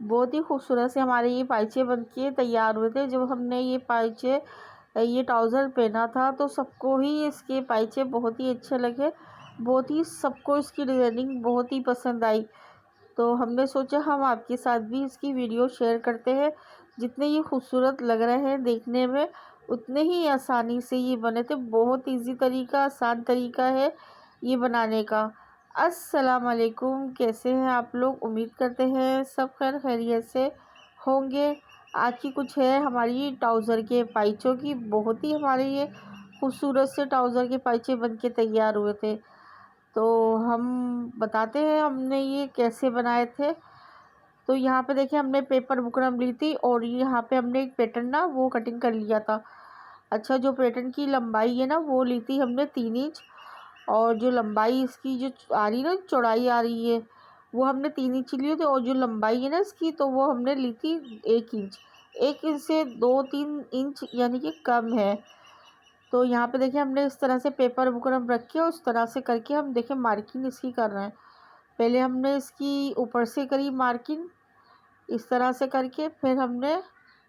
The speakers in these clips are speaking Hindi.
बहुत ही खूबसूरत से हमारे ये पाइचे बन के तैयार हुए थे। जब हमने ये पाइचे ये ट्राउज़र पहना था तो सबको ही इसके पाइचे बहुत ही अच्छे लगे, बहुत ही सबको इसकी डिज़ाइनिंग बहुत ही पसंद आई। तो हमने सोचा हम आपके साथ भी इसकी वीडियो शेयर करते हैं। जितने ये खूबसूरत लग रहे हैं देखने में, उतने ही आसानी से ये बने थे। बहुत इजी तरीका, आसान तरीका है ये बनाने का। अस्सलाम वालेकुम, कैसे हैं आप लोग? उम्मीद करते हैं सब खैर खैरियत से होंगे। आज की कुछ है हमारी ट्राउज़र के पाइचों की। बहुत ही हमारे ये खूबसूरत से ट्राउज़र के पाइचे बन के तैयार हुए थे। तो हम बताते हैं हमने ये कैसे बनाए थे। तो यहाँ पे देखिए हमने पेपर बुकरम ली थी और यहाँ पे हमने एक पैटर्न ना वो कटिंग कर लिया था। अच्छा, जो पैटर्न की लंबाई है ना वो ली थी हमने 3 इंच, और जो लंबाई इसकी जो आ रही ना चौड़ाई आ रही है वो हमने 3 इंच ली थी, और जो लंबाई है ना इसकी तो वो हमने ली थी 1 इंच। 1 इंच से 2-3 इंच यानी कि कम है। तो यहाँ पे देखिए हमने इस तरह से पेपर बुकरम रख के उस तरह से करके हम देखिए मार्किंग इसकी कर रहे हैं। पहले हमने इसकी ऊपर से करी मार्किंग इस तरह से करके, फिर हमने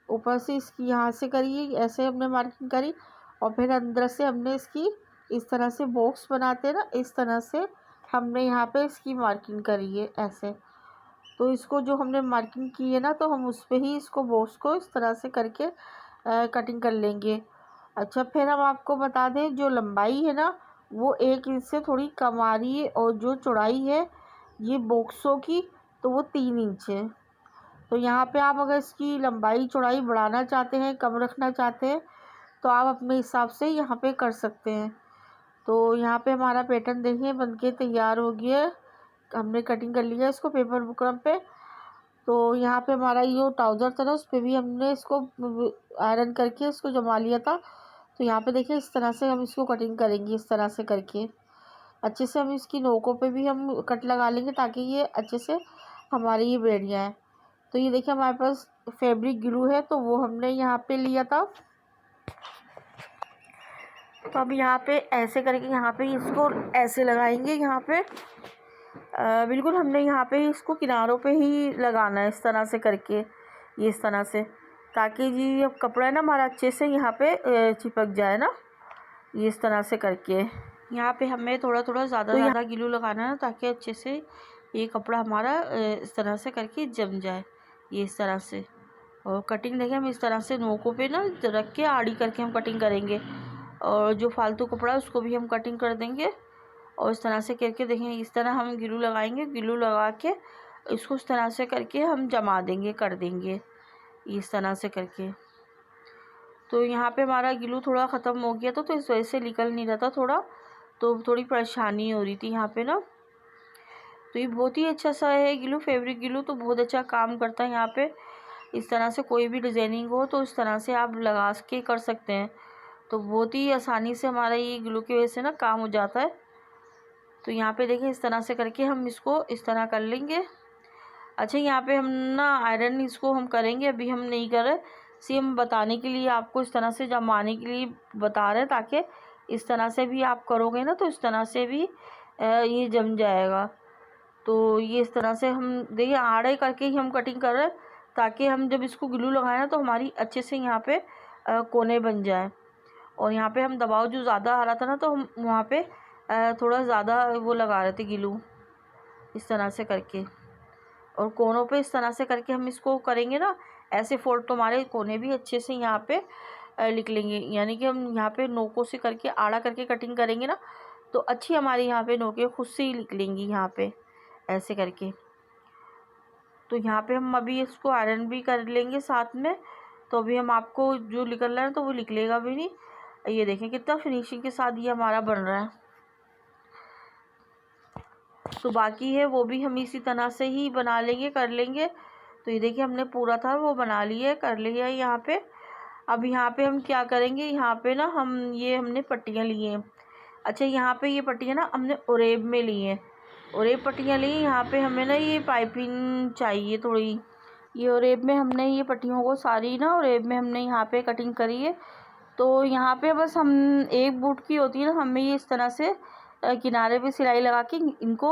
ऊपर से इसकी यहाँ से करी, ऐसे हमने मार्किंग करी, और फिर अंदर से हमने इसकी इस तरह से बॉक्स बनाते हैं ना, इस तरह से हमने यहाँ पे इसकी मार्किंग करी है ऐसे। तो इसको जो हमने मार्किंग की है ना तो हम उस पर ही इसको बॉक्स को इस तरह से करके कटिंग कर लेंगे। अच्छा, फिर हम आपको बता दें जो लंबाई है ना वो 1 इंच से थोड़ी कम आ रही है, और जो चौड़ाई है ये बॉक्सों की तो वो 3 इंच है। तो यहाँ पे आप अगर इसकी लंबाई चौड़ाई बढ़ाना चाहते हैं, कम रखना चाहते हैं, तो आप अपने हिसाब से यहाँ पे कर सकते हैं। तो यहाँ पे हमारा पैटर्न देखिए बन के तैयार हो गया है। हमने कटिंग कर लिया इसको पेपर बुकरम पे। तो यहाँ पे हमारा ये ट्राउज़र था ना उस पर भी हमने इसको आयरन करके इसको जमा लिया था। तो यहाँ पे देखिए इस तरह से हम इसको कटिंग करेंगे, इस तरह से करके अच्छे से हम इसकी नोकों पे भी हम कट लगा लेंगे ताकि ये अच्छे से हमारी ये बैठ जाए। तो ये देखिए हमारे पास फैब्रिक ग्लू है तो वो हमने यहाँ पे लिया था। तो अब यहाँ पे ऐसे करके यहाँ पे इसको ऐसे लगाएंगे। यहाँ पे बिल्कुल हमने यहाँ पे इसको किनारों पे ही लगाना है इस तरह से करके, ये इस तरह से, ताकि जी अब कपड़ा है ना हमारा अच्छे से यहाँ पे चिपक जाए ना, ये इस तरह से करके। यहाँ पे हमें थोड़ा थोड़ा ज़्यादा ग्लू लगाना है ताकि अच्छे से ये कपड़ा हमारा इस तरह से करके जम जाए, ये इस तरह से। और कटिंग देखिए हम इस तरह से नोकों पे ना रख के आड़ी करके हम कटिंग करेंगे, और जो फालतू कपड़ा है उसको भी हम कटिंग कर देंगे। और इस तरह से करके देखें, इस तरह हम ग्लू लगाएंगे, ग्लू लगा के इसको इस तरह से करके हम जमा देंगे, कर देंगे इस तरह से करके। तो यहाँ पे हमारा ग्लू थोड़ा ख़त्म हो गया तो इस वजह से निकल नहीं रहा था थोड़ा, तो थोड़ी परेशानी हो रही थी यहाँ पे ना। तो ये बहुत ही अच्छा सा है ग्लू, फैब्रिक ग्लू तो बहुत अच्छा काम करता है यहाँ पे। इस तरह से कोई भी डिज़ाइनिंग हो तो इस तरह से आप लगा के कर सकते हैं। तो बहुत ही आसानी से हमारा ये ग्लू की वजह से ना काम हो जाता है। तो यहाँ पे देखिए इस तरह से करके हम इसको इस तरह कर लेंगे। अच्छा, यहाँ पे हम ना आयरन इसको हम करेंगे, अभी हम नहीं कर रहे, हम बताने के लिए आपको इस तरह से जमाने के लिए बता रहे हैं, ताकि इस तरह से भी आप करोगे ना तो इस तरह से भी ये जम जाएगा। तो ये इस तरह से हम देखिए आड़े करके ही हम कटिंग कर रहे हैं, ताकि हम जब इसको ग्लू लगाए ना तो हमारी अच्छे से यहाँ पे कोने बन जाए। और यहाँ पे हम दबाव जो ज़्यादा आ रहा था ना तो हम वहाँ पे थोड़ा ज़्यादा वो लगा रहे थे ग्लू, इस तरह से करके। और कोनों पे इस तरह से करके हम इसको करेंगे ना ऐसे फोल्ड, तो हमारे कोने भी अच्छे से यहाँ पे निकलेंगे। यानी कि हम यहाँ पे नोकों से करके आड़ा करके कटिंग करेंगे ना तो अच्छी हमारी यहाँ पे नोकें खुद से ही निकलेंगी यहाँ पे ऐसे करके। तो यहाँ पे हम अभी इसको आयरन भी कर लेंगे साथ में, तो अभी हम आपको जो निकल रहा है तो वो निकलेगा भी नहीं। ये देखें कितना फिनिशिंग के साथ ये हमारा बन रहा है। तो बाकी है वो भी हम इसी तरह से ही बना लेंगे, कर लेंगे। तो ये देखिए हमने पूरा था वो बना लिया, कर लिया है यहाँ पे। अब यहाँ पे हम क्या करेंगे, यहाँ पे ना हमने पट्टियाँ ली हैं। अच्छा, यहाँ पे ये पट्टियाँ ना हमने ओरेब में ली हैं, ओरेब पट्टियाँ ली। यहाँ पे हमें ना ये पाइपिंग चाहिए थोड़ी, ये ओरेब में हमने ये पट्टियों को सारी ना ओरेब में हमने यहाँ पे कटिंग करी है। तो यहाँ पे बस हम एक बूट की होती है ना, हमें ये इस तरह से किनारे पे सिलाई लगा के इनको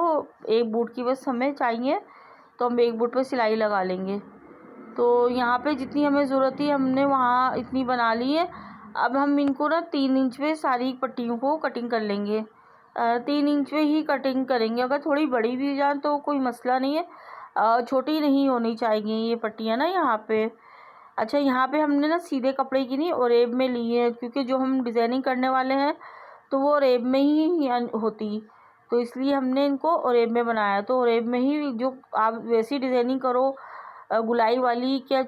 एक बूट की बस हमें चाहिए। तो हम एक बुट पे सिलाई लगा लेंगे। तो यहाँ पे जितनी हमें ज़रूरत थी हमने वहाँ इतनी बना ली है। अब हम इनको ना 3 इंच पे सारी पट्टियों को कटिंग कर लेंगे। 3 इंच पे ही कटिंग करेंगे। अगर थोड़ी बड़ी भी हो जाए तो कोई मसला नहीं है, छोटी नहीं होनी चाहिए ये पट्टियाँ ना यहाँ पे। अच्छा, यहाँ पे हमने ना सीधे कपड़े की नहीं ओरेब में ली है, क्योंकि जो हम डिज़ाइनिंग करने वाले हैं तो वो ओरेब में ही होती, तो इसलिए हमने इनको ओरेब में बनाया। तो ओरेब में ही जो आप वैसी डिज़ाइनिंग करो, गुलाई वाली क्या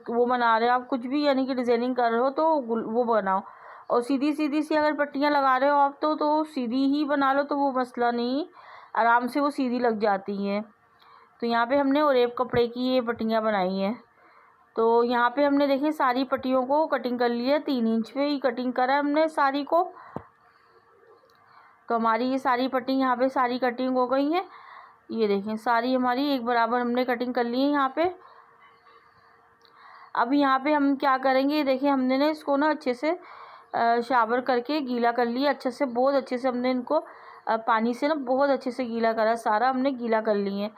वो बना रहे हो आप, कुछ भी यानी कि डिज़ाइनिंग कर रहे हो तो वो बनाओ। और सीधी सीधी सी अगर पट्टियाँ लगा रहे हो आप तो सीधी ही बना लो, तो वो मसला नहीं, आराम से वो सीधी लग जाती हैं। तो यहाँ पे हमने ओरेब कपड़े की ये पट्टियाँ बनाई हैं। तो यहाँ पे हमने देखिए सारी पट्टियों को कटिंग कर लिया, 3 इंच पे ही कटिंग करा हमने सारी को। तो हमारी ये सारी पट्टी यहाँ पे सारी कटिंग हो गई है। ये देखें सारी हमारी एक बराबर हमने कटिंग कर ली है यहाँ पे। अब यहाँ पे हम क्या करेंगे, देखिए हमने ना इसको ना अच्छे से शावर करके गीला कर लिया अच्छे से, बहुत अच्छे से हमने इनको पानी से ना बहुत अच्छे से गीला करा, सारा हमने गीला कर लिए।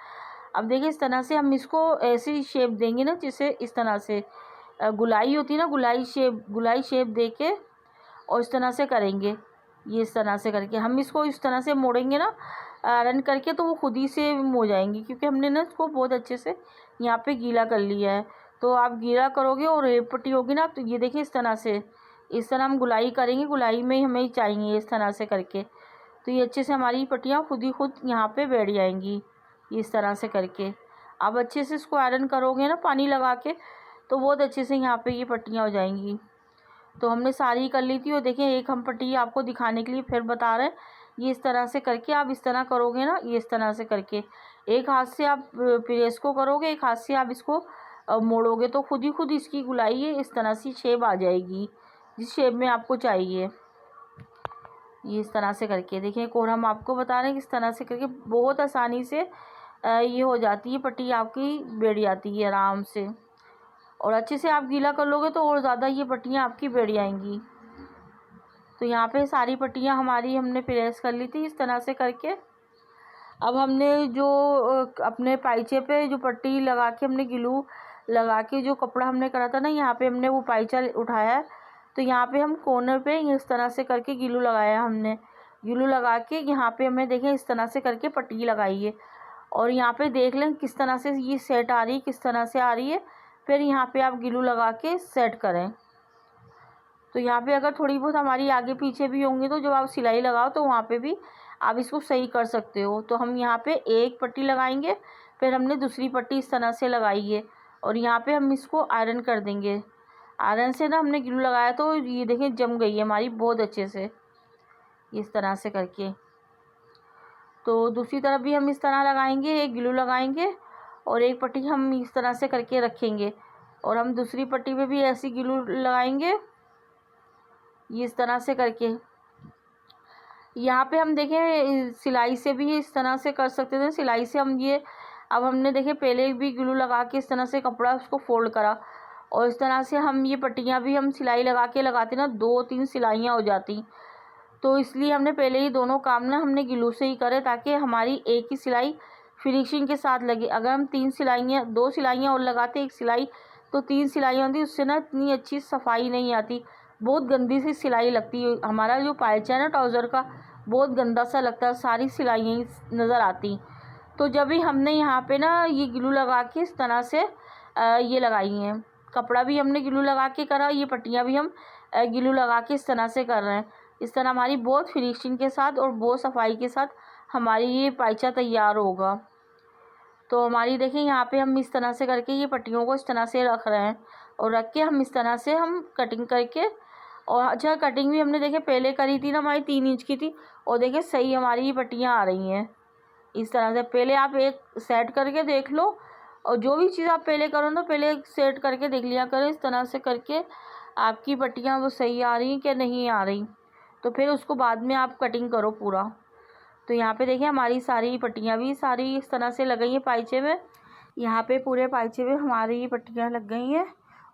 अब देखिए इस तरह से हम इसको ऐसी शेप देंगे ना, जिससे इस तरह से गुलाई होती है ना, गुलाई शेप दे के और इस तरह से करेंगे। ये इस तरह से करके हम इसको इस तरह से मोड़ेंगे ना रन करके, तो वो खुद ही से हो जाएंगी, क्योंकि हमने ना इसको बहुत अच्छे से यहाँ पे गीला कर लिया है। तो आप गीला करोगे और रेब पट्टी होगी ना, तो ये देखिए इस तरह हम गुलाई करेंगे, गुलाई में ही हमें चाहिए इस तरह से करके। तो ये अच्छे से हमारी पट्टियाँ खुद ही खुद यहाँ पे बैठ जाएंगी इस तरह से करके। अब अच्छे से इसको आयरन करोगे ना पानी लगा के, तो बहुत अच्छे से यहाँ पे ये पट्टियाँ हो जाएंगी। तो हमने सारी कर ली थी। और देखिए एक हम पट्टी आपको दिखाने के लिए फिर बता रहे हैं, ये इस तरह से करके आप इस तरह करोगे ना, ये इस तरह से करके एक हाथ से आप प्रेस को करोगे, एक हाथ से आप इसको मोड़ोगे, तो खुद ही खुद इसकी गुलाई है इस तरह से शेप आ जाएगी, जिस शेप में आपको चाहिए। ये इस तरह से करके देखिए एक और हम आपको बता रहे हैं, इस तरह से करके बहुत आसानी से ये हो जाती है पट्टी, आपकी बैठ जाती है आराम से। और अच्छे से आप गीला कर लोगे तो और ज़्यादा ये पट्टियाँ आपकी बैठ जाएंगी। तो यहाँ पे सारी पट्टियाँ हमारी हमने प्रेस कर ली थी इस तरह से करके। अब हमने जो अपने पाइचे पे जो पट्टी लगा के हमने ग्लू लगा के जो कपड़ा हमने करा था ना, यहाँ पे हमने वो पाइचा उठाया है। तो यहाँ पे हम कॉर्नर पे इस तरह से करके ग्लू लगाया हमने, ग्लू लगा के यहाँ पे हमें देखें इस तरह से करके पट्टी लगाई है। और यहाँ पे देख लें किस तरह से ये सेट आ रही है, किस तरह से आ रही है। फिर यहाँ पे आप ग्लू लगा के सेट करें। तो यहाँ पे अगर थोड़ी बहुत हमारी आगे पीछे भी होंगी, तो जब आप सिलाई लगाओ तो वहाँ पे भी आप इसको सही कर सकते हो। तो हम यहाँ पे एक पट्टी लगाएंगे, फिर हमने दूसरी पट्टी इस तरह से लगाई है, और यहाँ पे हम इसको आयरन कर देंगे। आयरन से ना हमने ग्लू लगाया तो ये देखें जम गई है हमारी बहुत अच्छे से इस तरह से करके। तो दूसरी तरफ भी हम इस तरह लगाएंगे, एक ग्लू लगाएंगे और एक पट्टी हम इस तरह से करके रखेंगे, और हम दूसरी पट्टी पे भी ऐसी ग्लू लगाएंगे ये इस तरह से करके। यहाँ पे हम देखें सिलाई से भी इस तरह से कर सकते थे, सिलाई से हम ये अब हमने देखे पहले भी ग्लू लगा के इस तरह से कपड़ा उसको फोल्ड करा, और इस तरह से हम ये पट्टियाँ भी हम सिलाई लगा के लगाते ना 2-3 सिलाइयाँ हो जाती। तो इसलिए हमने पहले ही दोनों काम ना हमने ग्लू से ही करे, ताकि हमारी एक ही सिलाई फिनिशिंग के साथ लगे। अगर हम 2 सिलाइयाँ और लगाते एक सिलाई, तो 3 सिलाइयाँ होती, उससे ना इतनी अच्छी सफाई नहीं आती, बहुत गंदी सी सिलाई लगती है। हमारा जो पायचा है ना ट्राउज़र का, बहुत गंदा सा लगता है, सारी सिलाइयाँ नज़र आती। तो जब भी हमने यहाँ पे ना ये ग्लू लगा के इस तरह से ये लगाई हैं, कपड़ा भी हमने ग्लू लगा के करा, ये पट्टियाँ भी हम ग्लू लगा के इस तरह से कर रहे हैं। इस तरह हमारी बहुत फिनिशिंग के साथ और बहुत सफाई के साथ हमारी ये पायचा तैयार होगा। तो हमारी देखिए यहाँ पे हम इस तरह से करके ये पट्टियों को इस तरह से रख रहे हैं, और रख के हम इस तरह से हम कटिंग करके। और अच्छा कटिंग भी हमने देखे पहले करी थी ना, हमारी 3 इंच की थी, और देखिए सही हमारी ये पट्टियाँ आ रही हैं इस तरह से। पहले आप एक सेट करके देख लो, और जो भी चीज़ आप पहले करो ना पहले एक सेट करके देख लिया करो इस तरह से करके, आपकी पट्टियाँ वो सही आ रही हैं कि नहीं आ रही, तो फिर उसको बाद में आप कटिंग करो पूरा। तो यहाँ पे देखिए हमारी सारी पट्टियाँ भी सारी इस तरह से लग गई हैं पाइचे में, यहाँ पे पूरे पाइचे में हमारी ये पट्टियाँ लग गई हैं।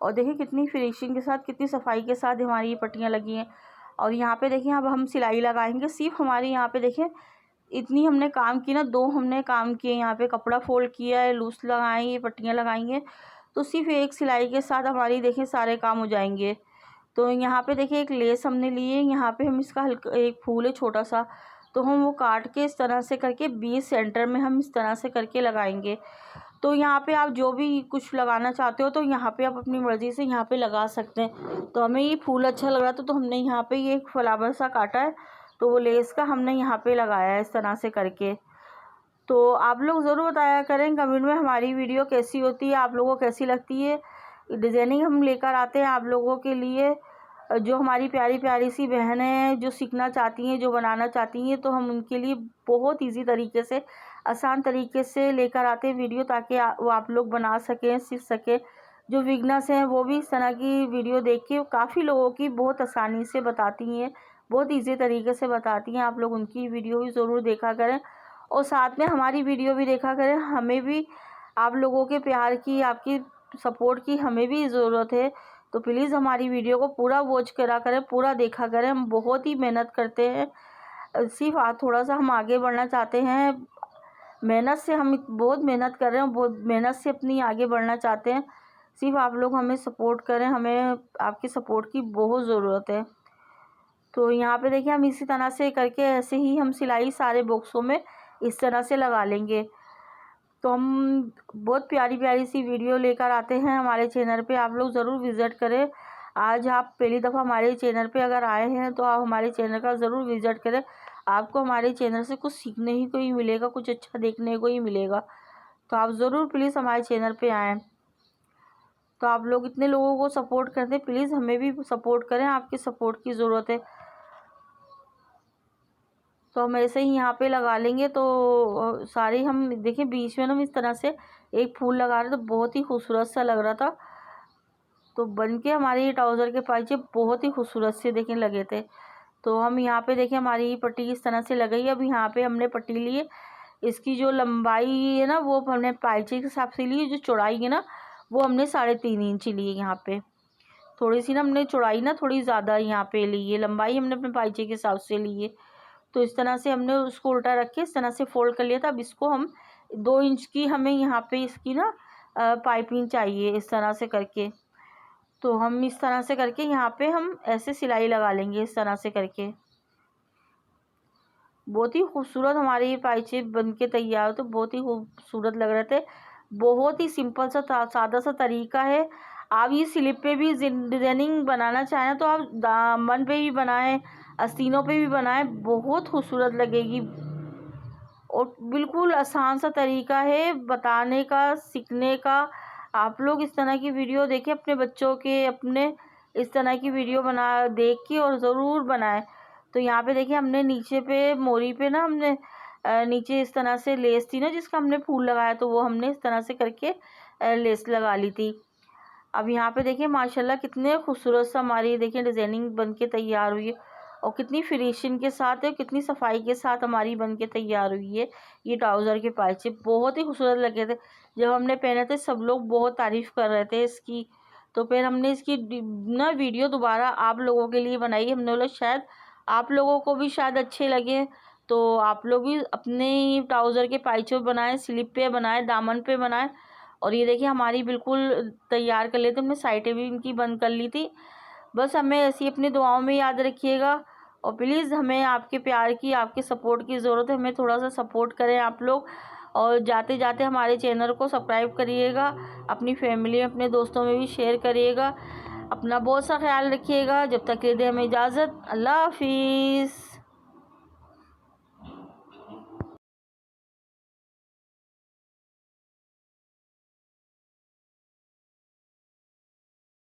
और देखिए कितनी फिनिशिंग के साथ, कितनी सफाई के साथ हमारी ये पट्टियाँ लगी हैं। और यहाँ पे देखिए अब हम सिलाई लगाएंगे, सिर्फ हमारी यहाँ पे देखिए इतनी हमने काम की ना, 2 हमने काम किए। यहाँ पे कपड़ा फोल्ड किया है, लूज लगाई है, पट्टियाँ लगाई हैं, तो सिर्फ एक सिलाई के साथ हमारी देखिए सारे काम हो जाएंगे। तो यहाँ पे देखिए एक लेस हमने ली है, यहाँ पे हम इसका हल्का एक फूल है छोटा सा, तो हम वो काट के इस तरह से करके बीच सेंटर में हम इस तरह से करके लगाएंगे। तो यहाँ पे आप जो भी कुछ लगाना चाहते हो तो यहाँ पे आप अपनी मर्ज़ी से यहाँ पे लगा सकते हैं। तो हमें ये फूल अच्छा लग रहा था तो हमने यहाँ पे ये एक फ्लावर सा काटा है, तो वो लेस का हमने यहाँ पे लगाया है इस तरह से करके। तो आप लोग ज़रूर बताया करें कमेंट में हमारी वीडियो कैसी होती है, आप लोगों को कैसी लगती है। डिज़ाइनिंग हम लेकर आते हैं आप लोगों के लिए, जो हमारी प्यारी प्यारी सी बहनें हैं जो सीखना चाहती हैं, जो बनाना चाहती हैं, तो हम उनके लिए बहुत इजी तरीके से, आसान तरीके से लेकर आते हैं वीडियो, ताकि वो आप लोग बना सकें, सीख सकें। जो बिगनर्स हैं वो भी इस तरह की वीडियो देख के काफ़ी लोगों की बहुत आसानी से बताती हैं, बहुत ईजी तरीके से बताती हैं। आप लोग उनकी वीडियो भी ज़रूर देखा करें और साथ में हमारी वीडियो भी देखा करें। हमें भी आप लोगों के प्यार की, आपकी सपोर्ट की हमें भी ज़रूरत है, तो प्लीज़ हमारी वीडियो को पूरा वॉच करा करें, पूरा देखा करें। हम बहुत ही मेहनत करते हैं, सिर्फ थोड़ा सा हम आगे बढ़ना चाहते हैं। मेहनत से हम बहुत मेहनत कर रहे हैं, बहुत मेहनत से अपनी आगे बढ़ना चाहते हैं। सिर्फ आप लोग हमें सपोर्ट करें, हमें आपकी सपोर्ट की बहुत ज़रूरत है। तो यहाँ पे देखिए हम इसी तरह से करके ऐसे ही हम सिलाई सारे बॉक्सों में इस तरह से लगा लेंगे। तो हम बहुत प्यारी प्यारी सी वीडियो लेकर आते हैं हमारे चैनल पे, आप लोग ज़रूर विज़िट करें। आज आप पहली दफ़ा हमारे चैनल पे अगर आए हैं तो आप हमारे चैनल का ज़रूर विज़िट करें। आपको हमारे चैनल से कुछ सीखने ही को ही मिलेगा, कुछ अच्छा देखने को ही मिलेगा। तो आप ज़रूर प्लीज़ हमारे चैनल पे आएँ। तो आप लोग इतने लोगों को सपोर्ट करते हैं, प्लीज़ हमें भी सपोर्ट करें, आपकी सपोर्ट की ज़रूरत है। तो हम ऐसे ही यहाँ पे लगा लेंगे। तो सारे हम देखिए बीच में ना हम इस तरह से एक फूल लगा रहे, तो बहुत ही खूबसूरत सा लग रहा था। तो बन के हमारे ये ट्राउज़र के पाइचे बहुत ही खूबसूरत से देखने लगे थे। तो हम यहाँ पे देखिए हमारी पट्टी इस तरह से लग गई। अब यहाँ पे हमने पट्टी ली है, इसकी जो लंबाई है ना वो हमने पाइचे के हिसाब से ली है, जो चौड़ाई है ना वो हमने 3.5 इंच ली है। यहाँ पे थोड़ी सी ना हमने चौड़ाई ना थोड़ी ज़्यादा यहाँ पे ली है, लंबाई हमने अपने पाइचे के हिसाब से ली है। तो इस तरह से हमने उसको उल्टा रख के इस तरह से फोल्ड कर लिया था। अब इसको हम 2 इंच की हमें यहाँ पे इसकी ना पाइपिंग चाहिए इस तरह से करके। तो हम इस तरह से करके यहाँ पे हम ऐसे सिलाई लगा लेंगे इस तरह से करके। बहुत ही खूबसूरत हमारे ये पाइचे बन के तैयार, तो बहुत ही खूबसूरत लग रहे थे। बहुत ही सिंपल सा सादा सा तरीका है। आप ये स्लिप पे भी डिजाइनिंग बनाना चाहें तो आप दामन पे भी बनाएं, आस्तीनों पे भी बनाएं, बहुत खूबसूरत लगेगी। और बिल्कुल आसान सा तरीका है बताने का, सीखने का। आप लोग इस तरह की वीडियो देखें अपने बच्चों के, अपने इस तरह की वीडियो बना देख के और ज़रूर बनाएं। तो यहाँ पे देखिए हमने नीचे पे मोरी पे ना हमने नीचे इस तरह से लेस थी ना जिसका हमने फूल लगाया, तो वो हमने इस तरह से करके लेस लगा ली थी। अब यहाँ पे देखिए माशाल्लाह कितने खूबसूरत सा हमारी देखिए डिज़ाइनिंग बन के तैयार हुई है, और कितनी फिनिशिंग के साथ है, कितनी सफाई के साथ हमारी बन के तैयार हुई है। ये ट्राउज़र के पाइचे बहुत ही खूबसूरत लगे थे, जब हमने पहने थे सब लोग बहुत तारीफ़ कर रहे थे इसकी। तो फिर हमने इसकी ना वीडियो दोबारा आप लोगों के लिए बनाई। हमने बोला शायद आप लोगों को भी शायद अच्छे लगे, तो आप लोग भी अपने ट्राउज़र के पाइचे बनाएं, स्लिप पे बनाएं, दामन पे बनाएं। और ये देखिए हमारी बिल्कुल तैयार कर लेते, हमने साइडें भी इनकी बंद कर ली थी। बस हमें ऐसी अपनी दुआओं में याद रखिएगा, और प्लीज़ हमें आपके प्यार की, आपके सपोर्ट की ज़रूरत है। हमें थोड़ा सा सपोर्ट करें आप लोग, और जाते जाते हमारे चैनल को सब्सक्राइब करिएगा, अपनी फैमिली में, अपने दोस्तों में भी शेयर करिएगा। अपना बहुत सा ख्याल रखिएगा। जब तक के लिए हमें इजाज़त, अल्लाह हाफिज़।